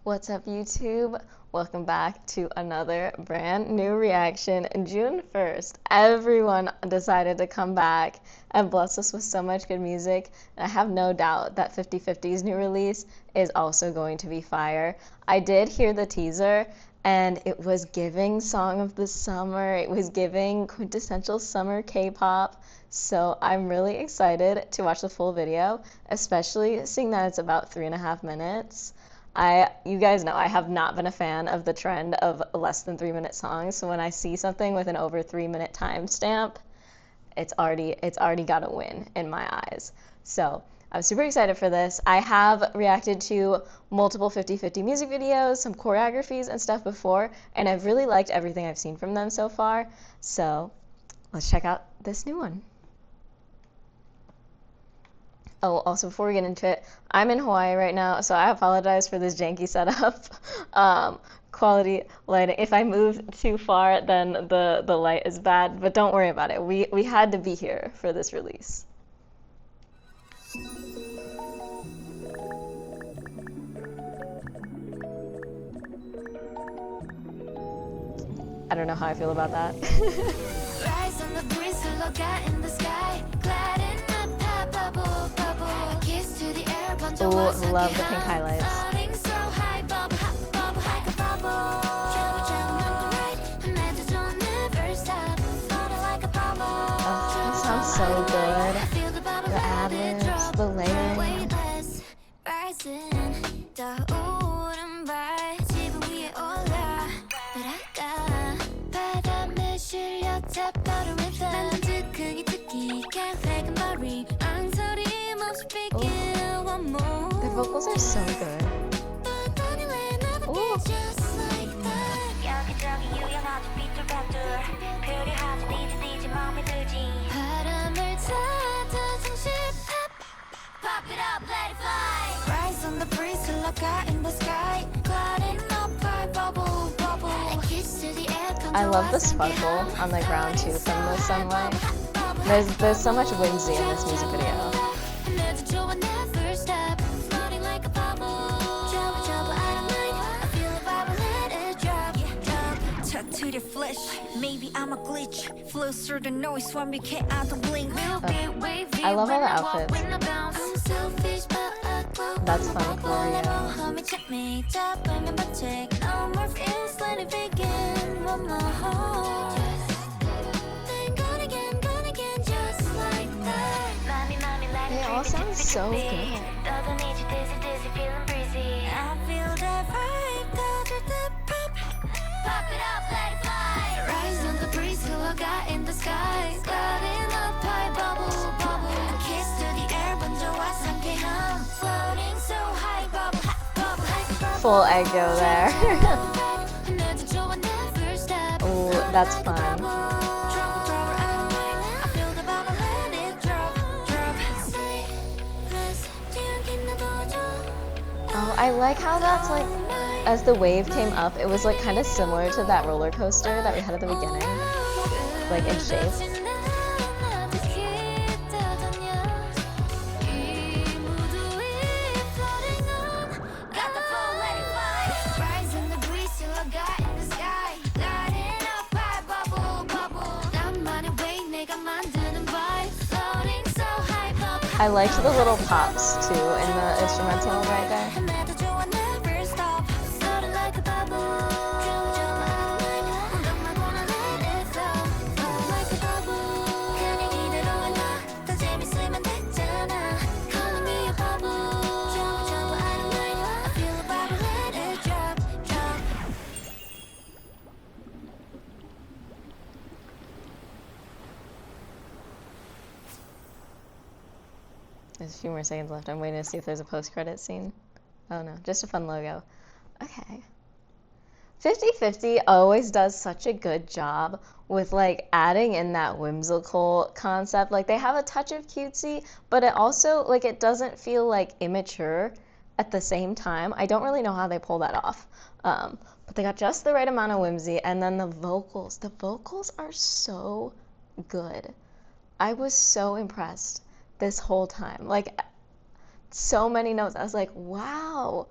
What's up, YouTube? Welcome back to another brand new reaction. June 1st, everyone decided to come back and bless us with so much good music. And I have no doubt that 50/50's new release is also going to be fire. I did hear the teaser, and it was giving Song of the Summer. It was giving quintessential summer K-pop. So I'm really excited to watch the full video, especially seeing that it's about 3.5 minutes. You guys know I have not been a fan of the trend of less than 3-minute songs. So when I see something with an over 3-minute timestamp, it's already got a win in my eyes. So I'm super excited for this. I have reacted to multiple 50/50 music videos, some choreographies and stuff before, and I've really liked everything I've seen from them so far. So let's check out this new one. Oh, also before we get into it, I'm in Hawaii right now, so I apologize for this janky setup. Quality lighting. If I move too far, then the light is bad, but don't worry about it. We had to be here for this release. I don't know how I feel about that. Rise on the breeze, look out in the sky, glad in the pop bubble, bubble. Kiss to the air, Ooh, love the pink highlights. Floating so high, bubble, hot bubble, like a bubble. Travel, travel, right, and I don't never stop, floating like a bubble. Oh, that sounds so good. I feel the bubble, The ad-libs, the layering. weightless, rising, 떠오른 발, 지붕 위에 올라, 날아가, 바람에 실려 tap out a rhythm. 난 즉흥이 듣기, can't fake a memory. 망설임 없이 speaking one more. The vocals are so good. Ooh. Just like that. 여기저기 유연하지 삐뚤빼뚤. 그리하지 니지 맘에 들지. 바람을 타다 정신 pop. Pop it up, let it fly. Rise on the breeze, look out in the sky. Gliding up by bubble, bubble. A kiss to the air. I love the sparkle on the ground too from the sunlight. There's so much whimsy in this music video. To the flesh, maybe I'm a glitch. Flow through the noise when we can't out the blink. I love all the outfits. That's fun choreo. They all sound so good. I feel that vibe, the pop. Pop it up, let it fly. Rise on the breeze, look out in the sky. Gliding up high, bubble, bubble. A kiss to the air, 번져와 상쾌함. Floating so high, bubble, bubble, bubble. Full echo there. 내도 좋아, never stop. Ooh, that's fun. Trouble, trouble, I feel the bubble, let it drop, drop. Stay, let's 뛰어긴 나도 줘. Oh, I like how that's like, as the wave came up, it was like kind of similar to that roller coaster that we had at the beginning, like in shape. I liked the little pops too in the instrumental right there. There's a few more seconds left. I'm waiting to see if there's a post-credit scene. Oh no, just a fun logo. Okay. 50/50 always does such a good job with like adding in that whimsical concept. Like they have a touch of cutesy, but it also like it doesn't feel like immature at the same time. I don't really know how they pull that off. But they got just the right amount of whimsy, and then the vocals are so good. I was so impressed this whole time. Like so many notes. I was like, wow,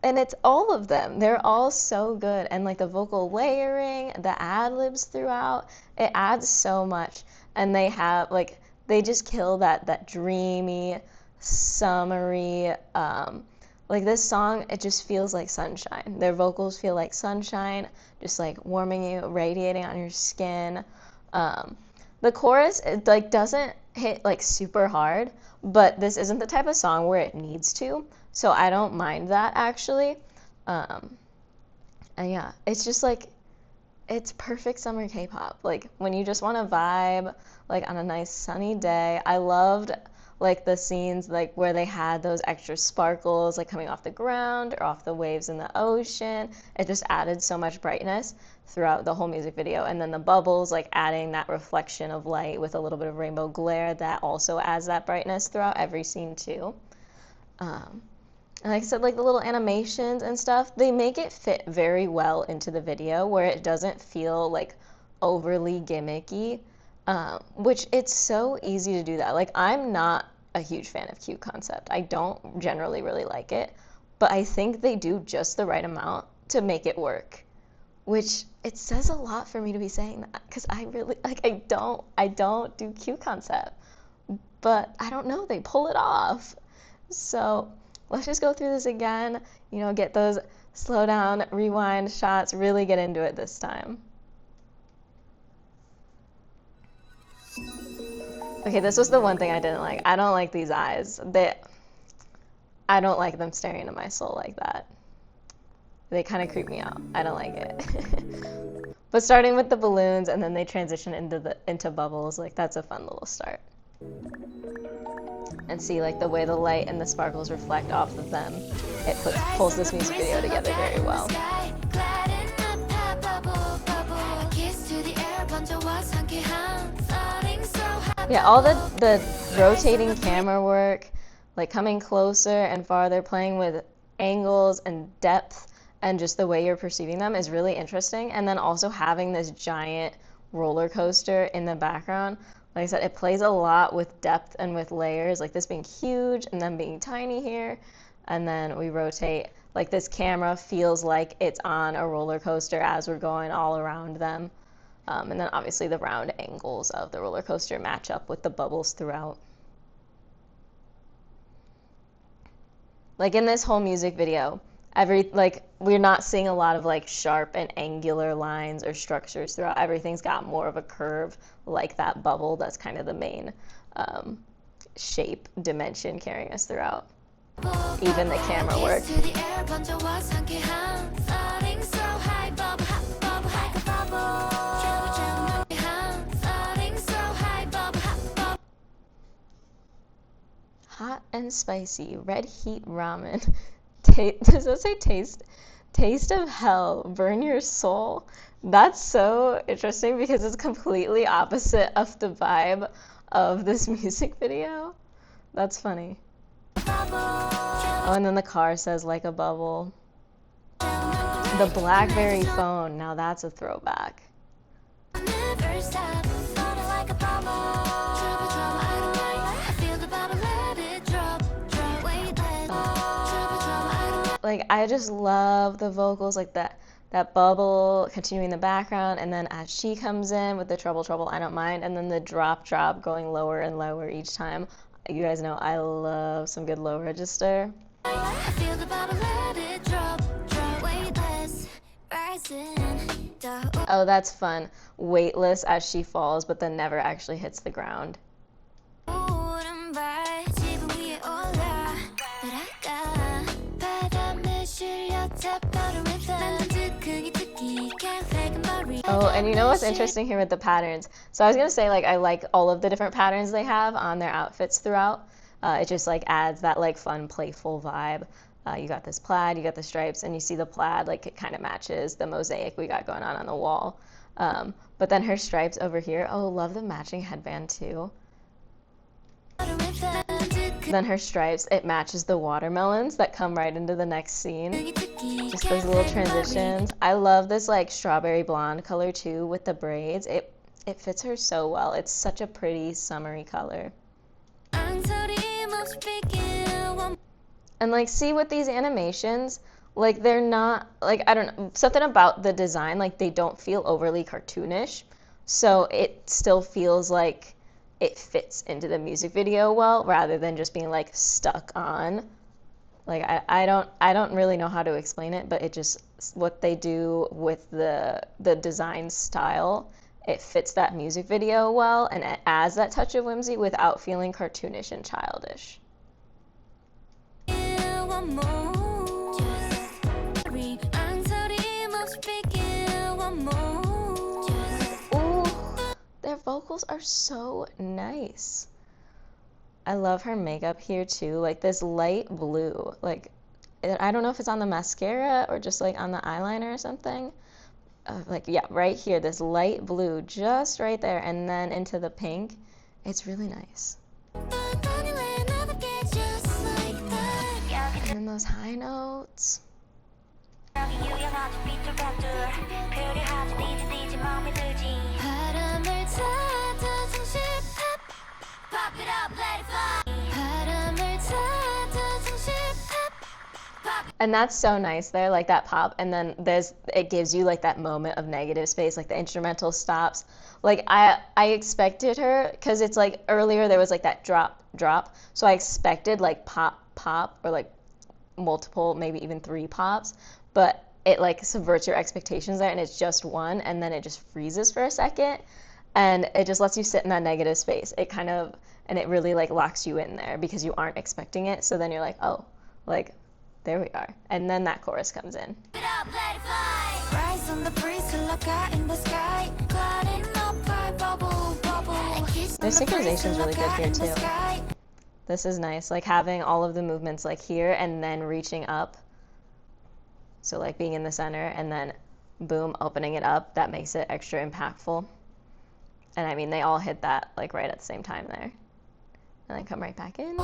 and it's all of them. They're all so good. And like the vocal layering, the ad libs throughout, it adds so much. And they have like they just kill that dreamy, summery, like this song, it just feels like sunshine. Their vocals feel like sunshine, just like warming you, radiating on your skin. The chorus, it like doesn't hit like super hard, but this isn't the type of song where it needs to. So I don't mind that actually. And yeah, it's just like it's perfect summer K-pop. Like when you just want to vibe like on a nice sunny day. I loved like the scenes like where they had those extra sparkles like coming off the ground or off the waves in the ocean. It just added so much brightness throughout the whole music video. And then the bubbles, like adding that reflection of light with a little bit of rainbow glare, that also adds that brightness throughout every scene too. And like I said, like the little animations and stuff, they make it fit very well into the video where it doesn't feel like overly gimmicky, which it's so easy to do that. Like I'm not a huge fan of cute concept. I don't generally really like it, but I think they do just the right amount to make it work, which it says a lot for me to be saying that because I really like I don't do cute concept, but I don't know, they pull it off. So let's just go through this again, you know, get those slow down, rewind shots, really get into it this time. Okay, this was the one thing I didn't like. I don't like these eyes. I don't like them staring into my soul like that. They kind of creep me out. I don't like it. But starting with the balloons and then they transition into bubbles, like that's a fun little start. And see like the way the light and the sparkles reflect off of them. It pulls this music video together very well. Yeah, all the rotating camera work, like coming closer and farther, playing with angles and depth and just the way you're perceiving them is really interesting. And then also having this giant roller coaster in the background. Like I said, it plays a lot with depth and with layers, like this being huge and then being tiny here. And then we rotate, like this camera feels like it's on a roller coaster as we're going all around them. And then obviously the round angles of the roller coaster match up with the bubbles throughout. Like in this whole music video, we're not seeing a lot of like sharp and angular lines or structures throughout. Everything's got more of a curve, like that bubble. That's kind of the main shape dimension carrying us throughout. Even the camera work. Hot and spicy red heat ramen. Does that say taste of hell, burn your soul? That's so interesting because it's completely opposite of the vibe of this music video. That's funny. Oh, and then the car says like a bubble. The BlackBerry phone, now that's a throwback. Like I just love the vocals, like that bubble continuing in the background, and then as she comes in with the trouble, I don't mind, and then the drop going lower and lower each time. You guys know I love some good low register. Oh, that's fun. Weightless as she falls, but then never actually hits the ground. Oh, and you know what's interesting here with the patterns? So I was gonna say, like, I like all of the different patterns they have on their outfits throughout. It just like adds that like fun, playful vibe. You got this plaid, you got the stripes, and you see the plaid, like it kind of matches the mosaic we got going on the wall. But then her stripes over here, oh, love the matching headband too. Then her stripes, it matches the watermelons that come right into the next scene. Just those little transitions. I love this like strawberry blonde color too with the braids. It fits her so well. It's such a pretty summery color. And like see with these animations, Like they're not like I don't know, something about the design, like they don't feel overly cartoonish. So it still feels like it fits into the music video well rather than just being like stuck on. Like I don't really know how to explain it, but it just what they do with the design style, it fits that music video well and it adds that touch of whimsy without feeling cartoonish and childish. Ooh, their vocals are so nice. I love her makeup here too, like this light blue. Like I don't know if it's on the mascara or just like on the eyeliner or something. Like yeah, right here, this light blue, just right there, and then into the pink. It's really nice. And then those high notes. And that's so nice there, like that pop, and then it gives you like that moment of negative space, like the instrumental stops. Like I expected her, because it's like earlier there was like that drop, so I expected like pop, or like multiple, maybe even three pops, but it like subverts your expectations there, and it's just one, and then it just freezes for a second, and it just lets you sit in that negative space. And it really like locks you in there because you aren't expecting it, so then you're like, oh, like there we are. And then that chorus comes in. Their synchronization is really good here too. This is nice, like having all of the movements like here and then reaching up. So like being in the center and then boom, opening it up, that makes it extra impactful. And I mean, they all hit that like right at the same time there. And then come right back in.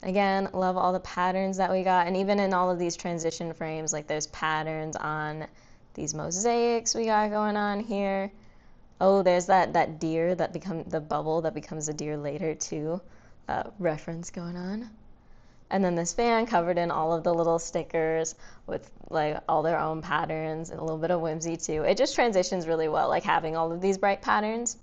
Again, love all the patterns that we got. And even in all of these transition frames, like there's patterns on these mosaics we got going on here. Oh, there's that deer that the bubble that becomes a deer later too. Reference going on. And then this fan covered in all of the little stickers with like all their own patterns and a little bit of whimsy too. It just transitions really well, like having all of these bright patterns.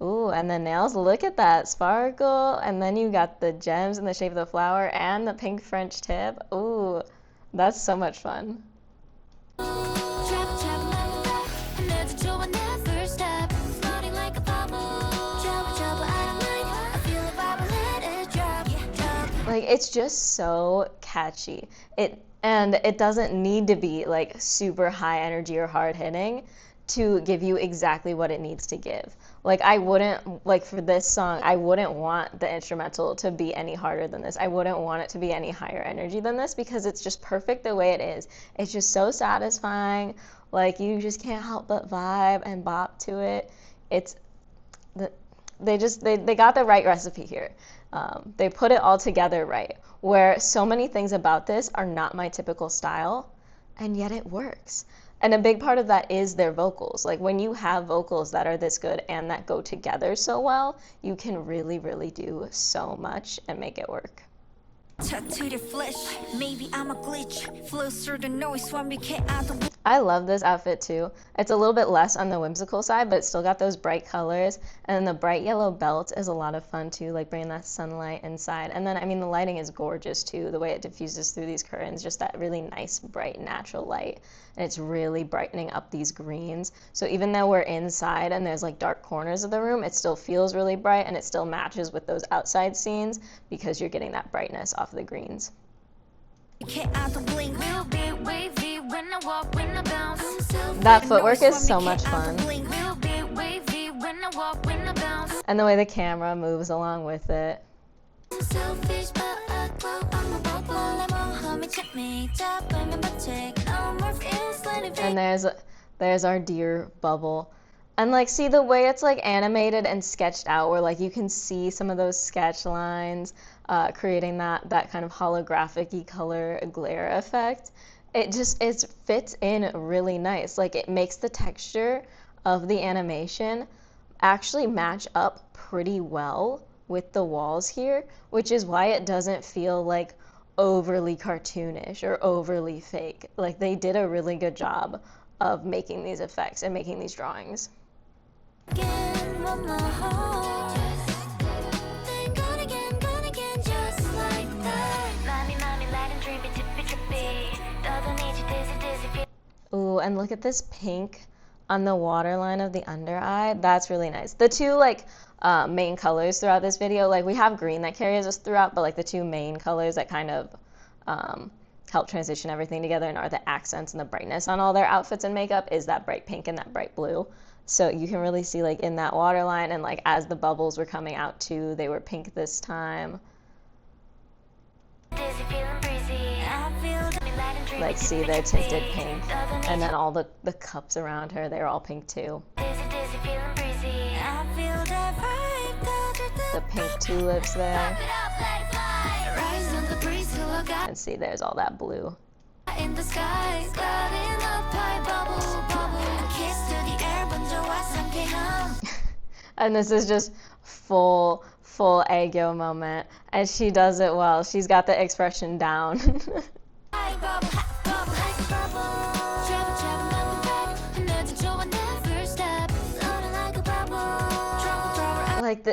Ooh, and the nails, look at that sparkle. And then you got the gems in the shape of the flower and the pink French tip. Ooh, that's so much fun. Like it's just so catchy. It doesn't need to be like super high energy or hard hitting to give you exactly what it needs to give. Like I wouldn't, like for this song, I wouldn't want the instrumental to be any harder than this. I wouldn't want it to be any higher energy than this because it's just perfect the way it is. It's just so satisfying. Like you just can't help but vibe and bop to it. They got the right recipe here. They put it all together right, where so many things about this are not my typical style, and yet it works. And a big part of that is their vocals. Like when you have vocals that are this good and that go together so well, you can really, really do so much and make it work. I love this outfit too. It's a little bit less on the whimsical side, but it's still got those bright colors. And then the bright yellow belt is a lot of fun too, like bringing that sunlight inside. And then, I mean, the lighting is gorgeous too, the way it diffuses through these curtains, just that really nice, bright, natural light. And it's really brightening up these greens. So even though we're inside and there's like dark corners of the room, it still feels really bright and it still matches with those outside scenes because you're getting that brightness off the greens. That footwork is so much fun. And the way the camera moves along with it. And there's our deer bubble. And like, see the way it's like animated and sketched out, where like you can see some of those sketch lines, creating that kind of holographic-y color glare effect. It fits in really nice. Like it makes the texture of the animation actually match up pretty well with the walls here, which is why it doesn't feel like overly cartoonish or overly fake. Like they did a really good job of making these effects and making these drawings. Ooh, and look at this pink on the waterline of the under eye. That's really nice. The two like main colors throughout this video, like we have green that carries us throughout, but like the two main colors that kind of help transition everything together and are the accents and the brightness on all their outfits and makeup is that bright pink and that bright blue. So you can really see like in that waterline and like as the bubbles were coming out too, they were pink this time. Like see, they're tinted pink, and then all the cups around her, they're all pink too. The pink tulips there. And see, there's all that blue. And this is just full Aegyo moment, and she does it well. She's got the expression down. Like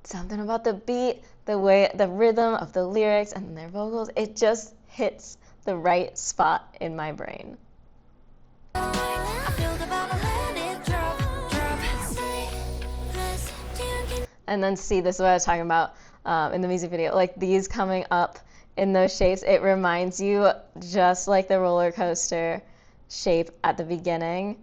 something about the beat, the way, the rhythm of the lyrics and their vocals, it just hits the right spot in my brain. And then see, this is what I was talking about in the music video, like these coming up in those shapes, it reminds you just like the roller coaster shape at the beginning.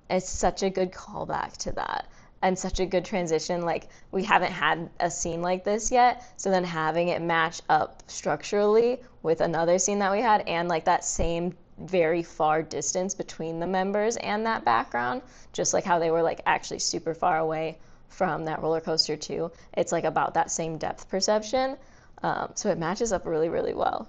It's such a good callback to that and such a good transition. Like we haven't had a scene like this yet, so then having it match up structurally with another scene that we had and like that same very far distance between the members and that background, just like how they were like actually super far away from that roller coaster too. It's like about that same depth perception. So it matches up really, really well.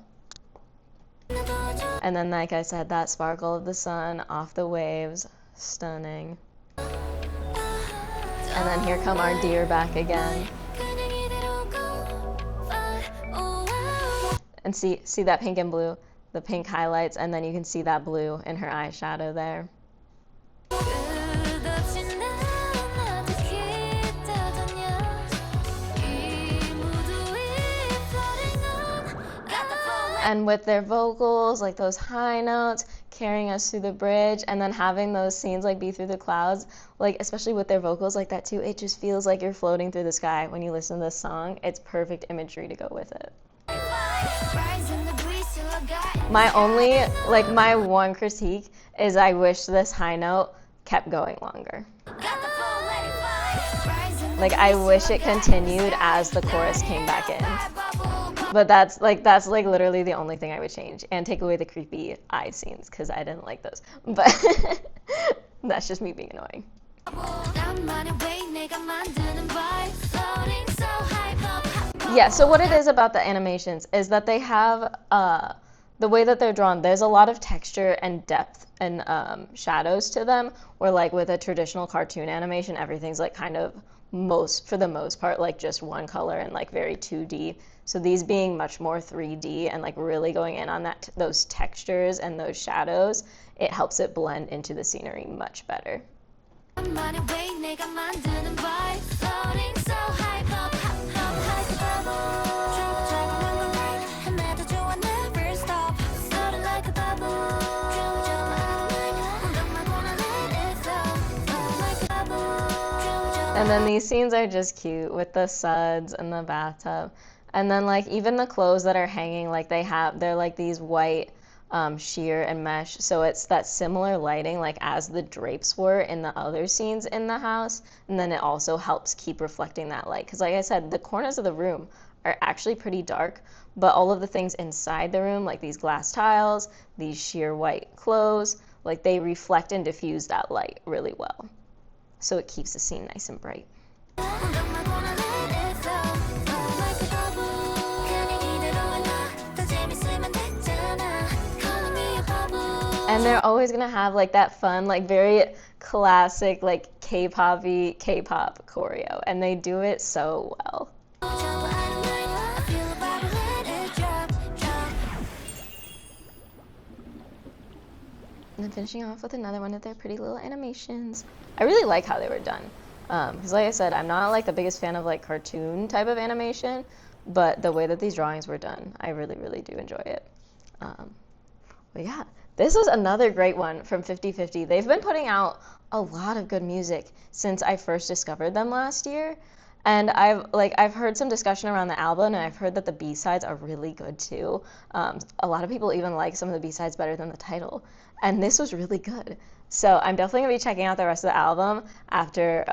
And then, like I said, that sparkle of the sun off the waves, stunning. And then here come our deer back again. And see that pink and blue, the pink highlights, and then you can see that blue in her eyeshadow there. And with their vocals, like those high notes, carrying us through the bridge, and then having those scenes like be through the clouds, like especially with their vocals like that too, it just feels like you're floating through the sky when you listen to this song. It's perfect imagery to go with it. My one critique is I wish this high note kept going longer. Like I wish it continued as the chorus came back in. But that's literally the only thing I would change, and take away the creepy eye scenes because I didn't like those. But that's just me being annoying. Yeah, so what it is about the animations is that they have the way that they're drawn, there's a lot of texture and depth and shadows to them, where like with a traditional cartoon animation, everything's like kind of for the most part like just one color and like very 2D. So these being much more 3D and like really going in on those textures and those shadows, it helps it blend into the scenery much better. And then these scenes are just cute with the suds and the bathtub. And then like even the clothes that are hanging, like they're like these white sheer and mesh. So it's that similar lighting like as the drapes were in the other scenes in the house. And then it also helps keep reflecting that light. Because like I said, the corners of the room are actually pretty dark, but all of the things inside the room, like these glass tiles, these sheer white clothes, like they reflect and diffuse that light really well. So it keeps the scene nice and bright. And they're always gonna have like that fun, like very classic, like K-poppy K-pop choreo, and they do it so well. And then finishing off with another one of their pretty little animations. I really like how they were done. Because like I said, I'm not like the biggest fan of like cartoon type of animation, but the way that these drawings were done, I really, really do enjoy it. But yeah, this was another great one from 50/50. They've been putting out a lot of good music since I first discovered them last year. And I've heard some discussion around the album, and I've heard that the B-sides are really good too. A lot of people even like some of the B-sides better than the title, and this was really good. So I'm definitely gonna be checking out the rest of the album after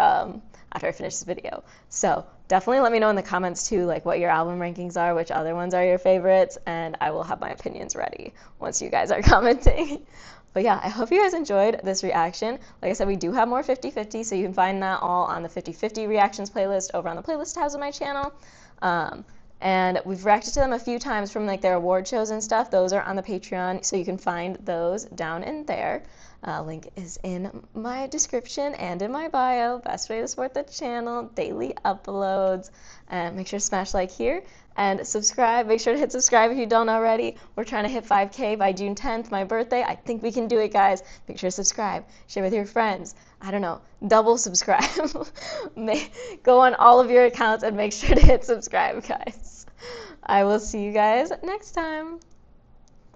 I finish this video. So definitely let me know in the comments too, like what your album rankings are, which other ones are your favorites, and I will have my opinions ready once you guys are commenting. But yeah, I hope you guys enjoyed this reaction. Like I said, we do have more 50/50, so you can find that all on the 50/50 reactions playlist over on the playlist tabs of my channel. And we've reacted to them a few times from like their award shows and stuff. Those are on the Patreon, so you can find those down in there. Link is in my description and in my bio. Best way to support the channel, daily uploads. Make sure to smash like here and subscribe. Make sure to hit subscribe if you don't already. We're trying to hit 5K by June 10th, my birthday. I think we can do it, guys. Make sure to subscribe. Share with your friends. I don't know, double subscribe. Go on all of your accounts and make sure to hit subscribe, guys. I will see you guys next time.